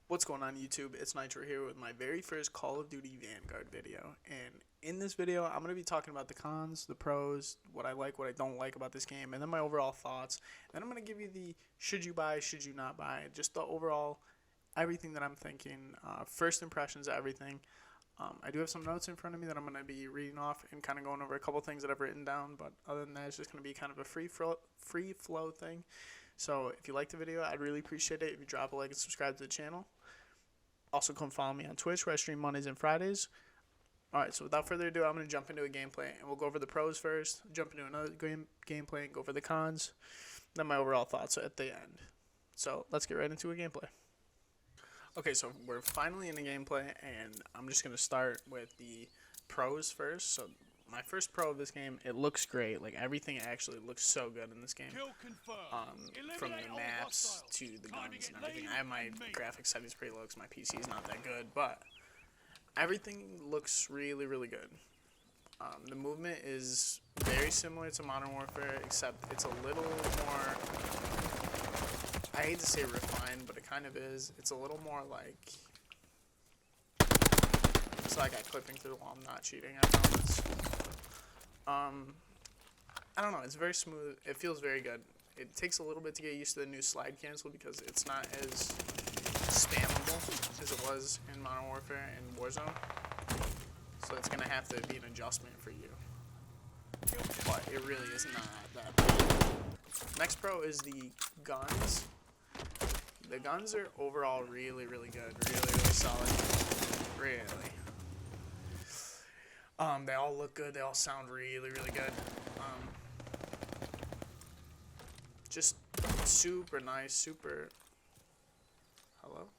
What's going on YouTube? It's Nitro here with my very first Call of Duty Vanguard video, and in this video I'm going to be talking about the cons, the pros, what I like, what I don't like about this game, and then my overall thoughts. Then I'm going to give you the should you buy, should you not buy, just the overall everything that I'm thinking, first impressions of everything. I do have some notes in front of me that I'm going to be reading off and kind of going over a couple things that I've written down, but other than that it's just going to be kind of a free flow thing. So if you liked the video, I'd really appreciate it if you drop a like and subscribe to the channel. Also, come follow me on Twitch, where I stream Mondays and Fridays. Alright, so without further ado, I'm going to jump into a gameplay. And we'll go over the pros first, jump into another gameplay, and go over the cons. Then my overall thoughts at the end. So, let's get right into a gameplay. Okay, so we're finally in a gameplay, and I'm just going to start with the pros first. So, my first pro of this game, it looks great. Like, everything actually looks so good in this game. From the maps to the guns and everything. I have my graphics settings pretty low because my PC is not that good, but everything looks really, really good. The movement is very similar to Modern Warfare, except it's a little more, I hate to say refined, but it kind of is. It's a little more like, it's like I'm clipping through the wall. I'm not cheating, I promise. I don't know, it's very smooth. It feels very good. It takes a little bit to get used to the new slide cancel because it's not as spammable as it was in Modern Warfare and Warzone. So it's going to have to be an adjustment for you. But it really is not that bad. Next pro is the guns. The guns are overall really, really good. Really, really solid. Really. They all look good. They all sound really, really good. Just super nice, super. Hello?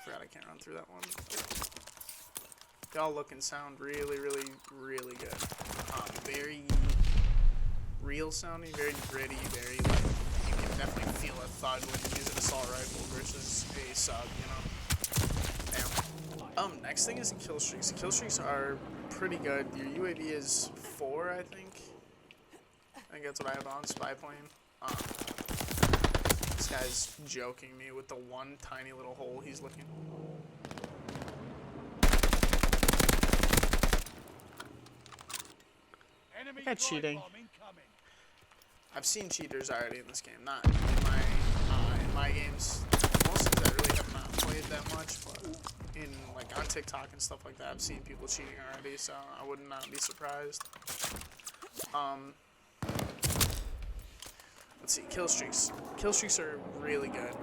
Forgot I can't run through that one. They all look and sound really, really, really good. Very real sounding, very gritty, very like you can definitely feel a thud when you use an assault rifle versus a sub, you know. Damn. Next thing is the Killstreaks. The Killstreaks are pretty good. Your UAV is 4, I think. I think that's what I have on, spy plane. This guy's joking me with the one tiny little hole he's looking. Got cheating. I've seen cheaters already in this game. Not in my games. Most of them I really have not played that much, but in like on TikTok and stuff like that, I've seen people cheating already, so I would not be surprised. Let's see, Killstreaks. Killstreaks are really good.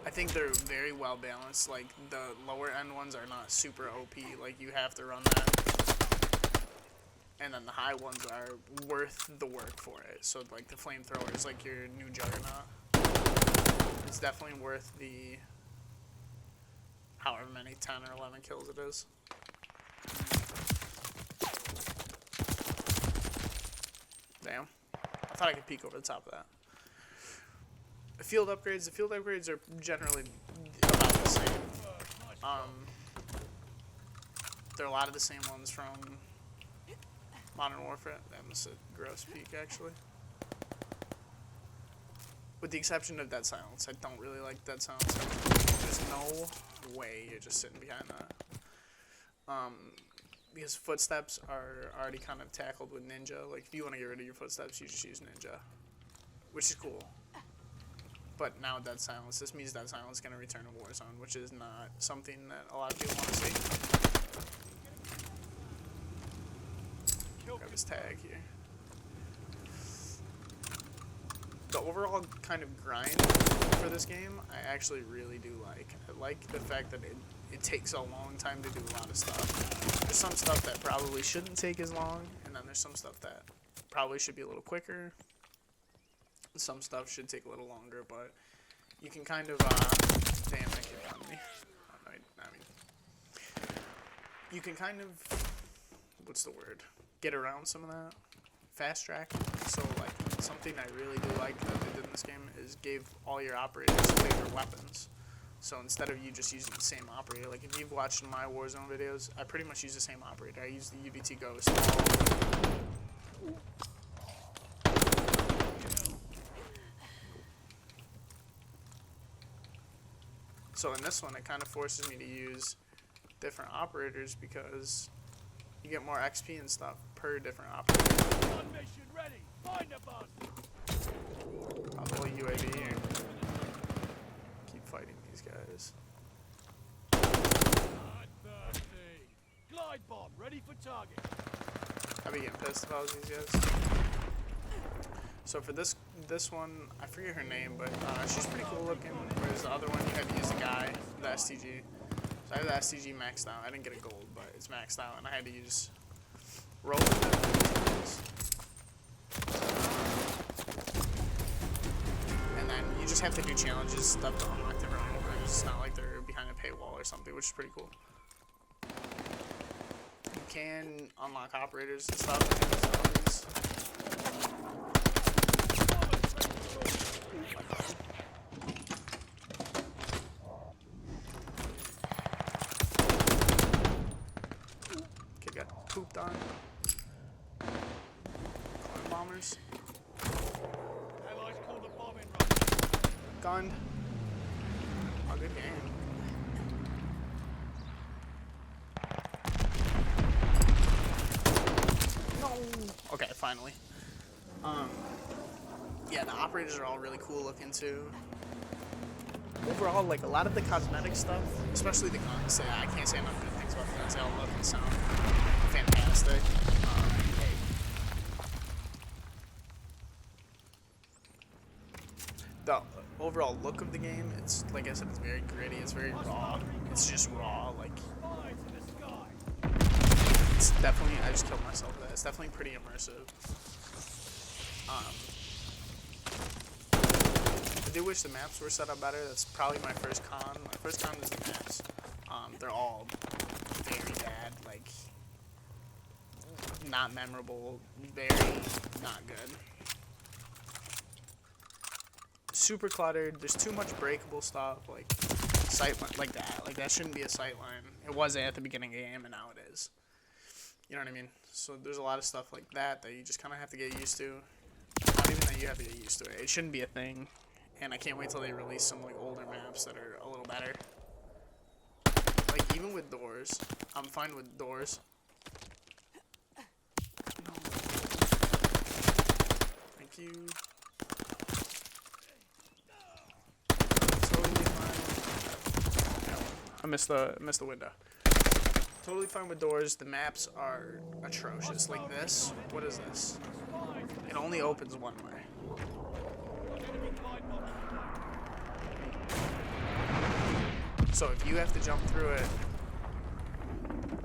I think they're very well balanced. Like the lower end ones are not super OP. Like you have to run that, and then the high ones are worth the work for it. So like the flamethrower is like your new juggernaut. It's definitely worth the however many 10 or 11 kills it is. Damn. I thought I could peek over the top of that. The field upgrades are generally about the same. They're a lot of the same ones from Modern Warfare. That was a gross peek, actually. With the exception of Dead Silence. I don't really like Dead Silence. There's no way you're just sitting behind that. Because footsteps are already kind of tackled with Ninja. Like, if you want to get rid of your footsteps, you just use Ninja. Which is cool. But now Dead Silence. This means Dead Silence is going to return to Warzone, which is not something that a lot of people want to see. Grab his tag here. The overall kind of grind for this game, I actually really do like. I like the fact that it takes a long time to do a lot of stuff. There's some stuff that probably shouldn't take as long, and then there's some stuff that probably should be a little quicker. Some stuff should take a little longer, but you can kind of, damn, that came on me. I mean, you can kind of, what's the word? Get around some of that. Fast track. So like something I really do like that they did in this game is gave all your operators favorite weapons. So instead of you just using the same operator, like if you've watched my Warzone videos, I pretty much use the same operator. I use the UVT Ghost. So in this one, it kind of forces me to use different operators because you get more XP and stuff per different operator. One mission ready. Find a bus. I'll pull UAV and keep fighting these guys. Glide bomb ready for target. I'd be getting pissed if I was these guys. So for this one, I forget her name, but she's pretty cool looking. Whereas the other one, you had to use the guy, the STG. So I have the STG maxed out. I didn't get a gold, but it's maxed out, and I had to use rolling. And then you just have to do challenges, stuff to unlock different operators. It's not like they're behind a paywall or something, which is pretty cool. You can unlock operators and stuff. Kid got pooped on. Coin bombers. Allies call the bombing run. Gunned. Oh, good game. Okay, finally. Yeah, the operators are all really cool looking too. Overall, like a lot of the cosmetic stuff, especially the guns, I can't say enough good things about the guns. They all look and sound fantastic. The overall look of the game, it's like I said, it's very gritty. It's very raw. It's just raw, like. It's definitely, I just killed myself with that. It's definitely pretty immersive. I do wish the maps were set up better. That's probably my first con. My first con is the maps. They're all very bad, like, not memorable, very not good. Super cluttered. There's too much breakable stuff, like sight like that. Like that shouldn't be a sight line. It wasn't at the beginning of the game, and now it is. You know what I mean? So there's a lot of stuff like that you just kind of have to get used to. Not even that you have to get used to it. It shouldn't be a thing. And I can't wait till they release some like older maps that are a little better. Like even with doors, I'm fine with doors. No. Thank you. Totally fine. I missed the window. Totally fine with doors. The maps are atrocious. Like this. What is this? It only opens one way. So if you have to jump through it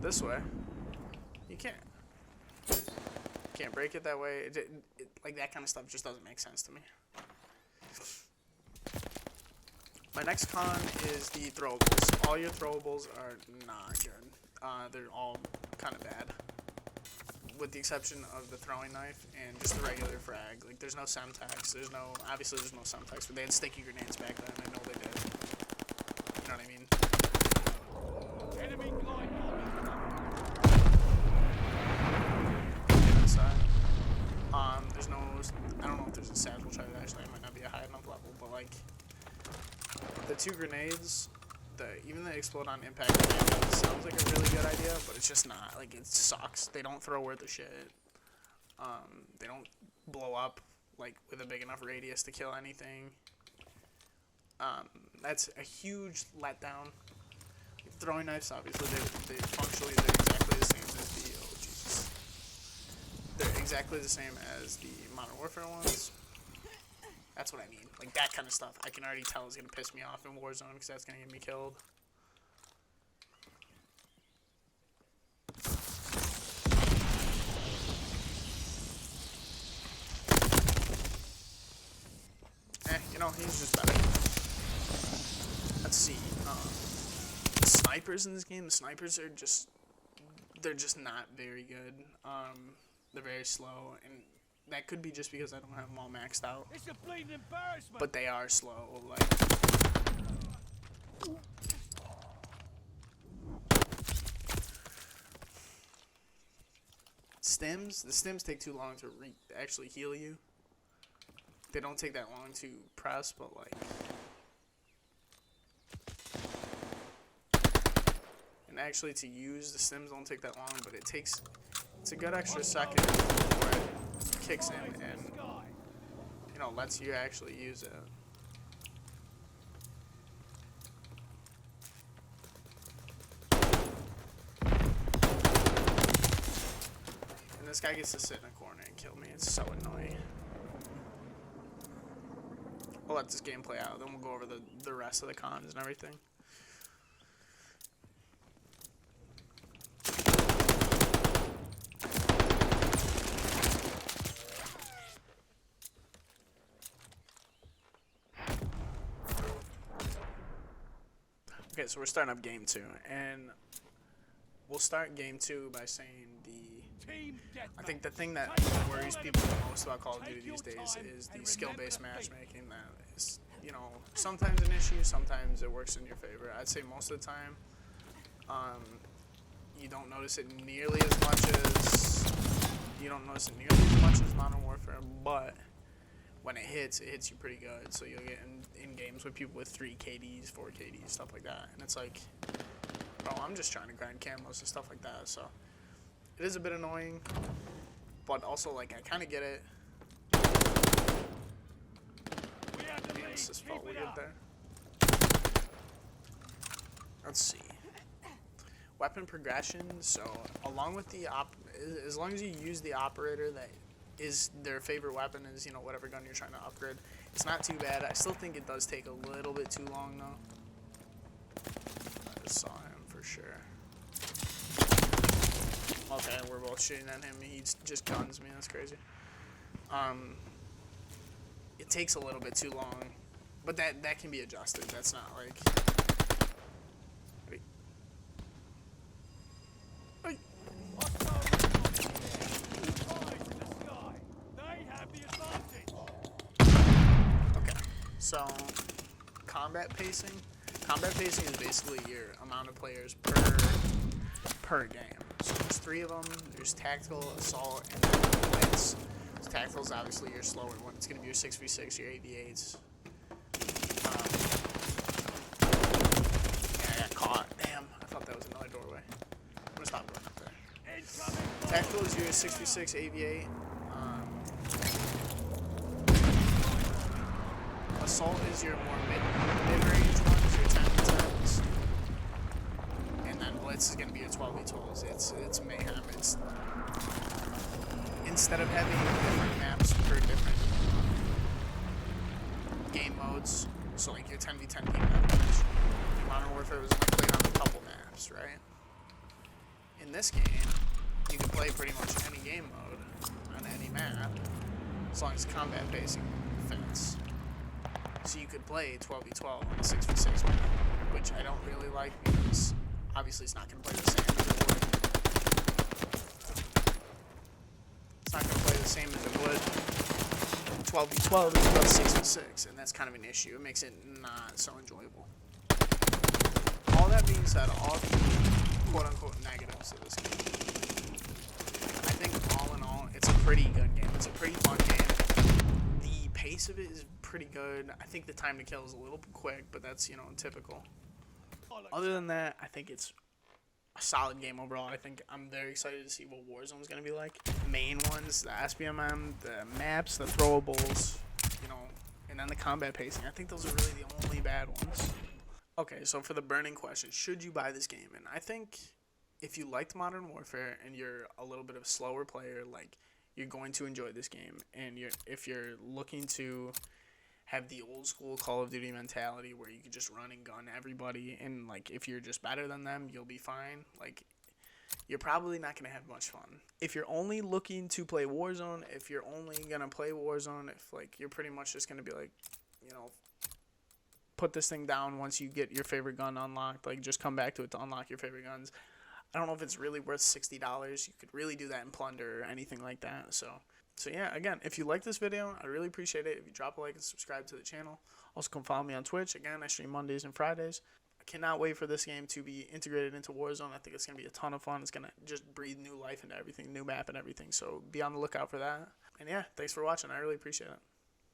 this way, you can't. Can't break it that way. Like that kind of stuff just doesn't make sense to me. My next con is the throwables. All your throwables are not good. They're all kind of bad, with the exception of the throwing knife and just the regular frag. Like there's no semtex. Obviously there's no semtex, but they had sticky grenades back then. I know they did. You know what I mean? Enemy glide bomb. There's no. I don't know if there's a satchel charge. Actually, it might not be a high enough level, but like the two grenades, even the explode on impact grenade sounds like a really good idea, but it's just not. Like it sucks. They don't throw worth a shit. They don't blow up like with a big enough radius to kill anything. That's a huge letdown. Throwing knives, obviously, they're functionally exactly the same as the. Oh Jesus! They're exactly the same as the Modern Warfare ones. That's what I mean. Like that kind of stuff, I can already tell is gonna piss me off in Warzone because that's gonna get me killed. You know, he's just better. Let's see. The snipers in this game, the snipers are they're just not very good. They're very slow, and that could be just because I don't have them all maxed out. It's a bleeding embarrassment. But they are slow, like. The stims take too long to actually heal you. They don't take that long to press, but like. and actually to use the stims don't take that long, but it's a good extra second before it kicks in and, you know, lets you actually use it. And this guy gets to sit in a corner and kill me. It's so annoying. We'll let this game play out, then we'll go over the rest of the cons and everything. Okay, so we're starting up game 2, and we'll start game 2 by saying I think the thing that worries people the most about Call of Duty these days is the skill-based matchmaking. That is, you know, sometimes an issue, sometimes it works in your favor. I'd say most of the time, you don't notice it nearly as much as Modern Warfare, but when it hits you pretty good. So you'll get in games with people with 3 KDs, 4 KDs, stuff like that, and it's like, bro, I'm just trying to grind camos and stuff like that. So it is a bit annoying, but also, like, I kind of get it. Damn, this just felt weird there. Let's see. Weapon progression. So, along with the as long as you use the operator that is their favorite weapon is, you know, whatever gun you're trying to upgrade, it's not too bad. I still think it does take a little bit too long, though. I just saw him for sure. Okay, we're both shooting at him. He just guns me. That's crazy. It takes a little bit too long, but that can be adjusted. That's not like. Ready? Hey. Okay, so combat pacing. Combat pacing is basically your amount of players per game. So there's 3 of them. There's tactical, assault, and then blitz. So tactical is obviously your slower one. It's gonna be your 6v6, your 8v8s. Yeah, I got caught. Damn, I thought that was another doorway. I'm gonna stop going up there. Tactical is your 6v6, 8v8. Assault is your more mid-range ones, your 10v10s. Blitz is going to be your 12v12s. It's mayhem. It's instead of having different maps for different game modes, so like your 10v10 game match, Modern Warfare was only played on a couple maps, right? In this game, you can play pretty much any game mode on any map, as long as combat pacing fits. So you could play 12v12 on a 6v6 map, which I don't really like because obviously it's not going to play the same as it would. It's not going to play the same as it would 12v12 as well as 6v6, and that's kind of an issue. It makes it not so enjoyable. All that being said, all the quote-unquote negatives of this game, I think all in all, it's a pretty good game. It's a pretty fun game. The pace of it is pretty good. I think the time to kill is a little quick, but that's, you know, typical. Other than that, I think it's a solid game overall. I think I'm very excited to see what Warzone is going to be like. The main ones, the SBMM, the maps, the throwables, you know, and then the combat pacing. I think those are really the only bad ones. Okay, so for the burning question, should you buy this game? And I think if you liked Modern Warfare and you're a little bit of a slower player, like, you're going to enjoy this game. And if you're looking to have the old school Call of Duty mentality where you can just run and gun everybody, and like if you're just better than them, you'll be fine. Like, you're probably not gonna have much fun. If you're only looking to play Warzone, if you're only gonna play Warzone, if like you're pretty much just gonna be like, you know, put this thing down once you get your favorite gun unlocked, like just come back to it to unlock your favorite guns. I don't know if it's really worth $60. You could really do that in Plunder or anything like that. So yeah, again, if you like this video, I really appreciate it if you drop a like and subscribe to the channel. Also, come follow me on Twitch. Again, I stream Mondays and Fridays. I cannot wait for this game to be integrated into Warzone. I think it's going to be a ton of fun. It's going to just breathe new life into everything, new map and everything. So be on the lookout for that. And yeah, thanks for watching. I really appreciate it.